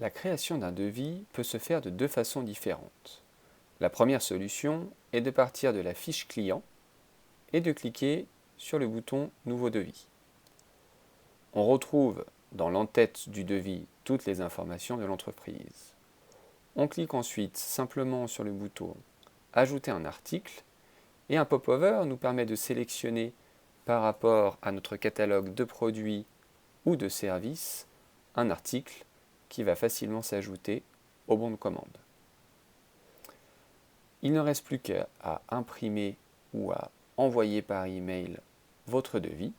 La création d'un devis peut se faire de deux façons différentes. La première solution est de partir de la fiche client et de cliquer sur le bouton Nouveau devis. On retrouve dans l'entête du devis toutes les informations de l'entreprise. On clique ensuite simplement sur le bouton Ajouter un article et un pop-over nous permet de sélectionner par rapport à notre catalogue de produits ou de services un article qui va facilement s'ajouter au bon de commande. Il ne reste plus qu'à imprimer ou à envoyer par email votre devis.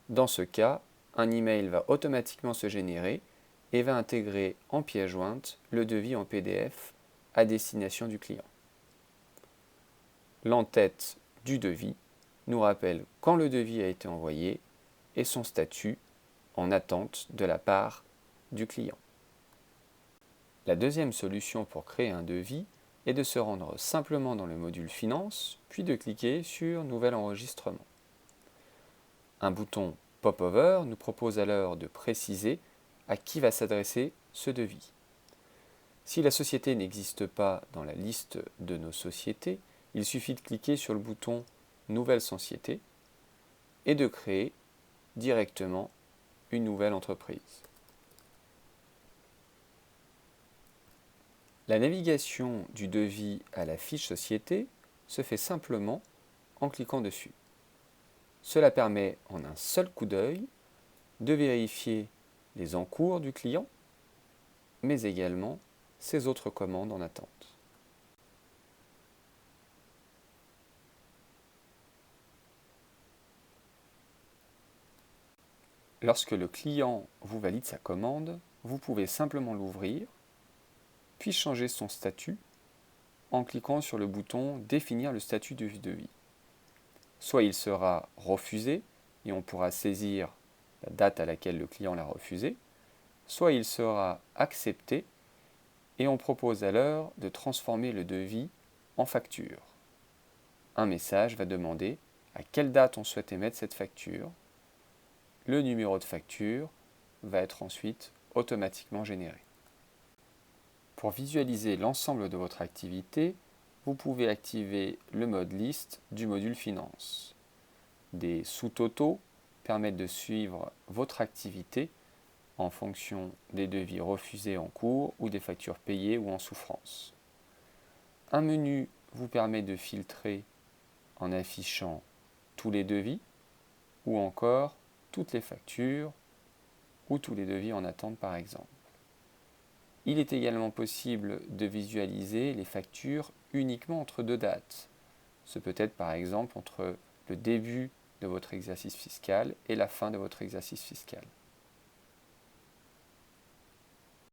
Dans ce cas, un email va automatiquement se générer et va intégrer en pièce jointe le devis en PDF à destination du client. L'entête du devis nous rappelle quand le devis a été envoyé et son statut en attente de la part du client. La deuxième solution pour créer un devis est de se rendre simplement dans le module Finance, puis de cliquer sur Nouvel enregistrement. Un bouton Pop-over nous propose alors de préciser à qui va s'adresser ce devis. Si la société n'existe pas dans la liste de nos sociétés, il suffit de cliquer sur le bouton Nouvelle société et de créer directement une nouvelle entreprise. La navigation du devis à la fiche société se fait simplement en cliquant dessus. Cela permet en un seul coup d'œil de vérifier les encours du client, mais également ses autres commandes en attente. Lorsque le client vous valide sa commande, vous pouvez simplement l'ouvrir, puis changer son statut en cliquant sur le bouton « Définir le statut du devis ». Soit il sera refusé et on pourra saisir la date à laquelle le client l'a refusé, soit il sera accepté et on propose alors de transformer le devis en facture. Un message va demander à quelle date on souhaite émettre cette facture. Le numéro de facture va être ensuite automatiquement généré. Pour visualiser l'ensemble de votre activité, vous pouvez activer le mode liste du module Finance. Des sous-totaux permettent de suivre votre activité en fonction des devis refusés en cours ou des factures payées ou en souffrance. Un menu vous permet de filtrer en affichant tous les devis ou encore toutes les factures ou tous les devis en attente par exemple. Il est également possible de visualiser les factures uniquement entre deux dates. Ce peut être par exemple entre le début de votre exercice fiscal et la fin de votre exercice fiscal.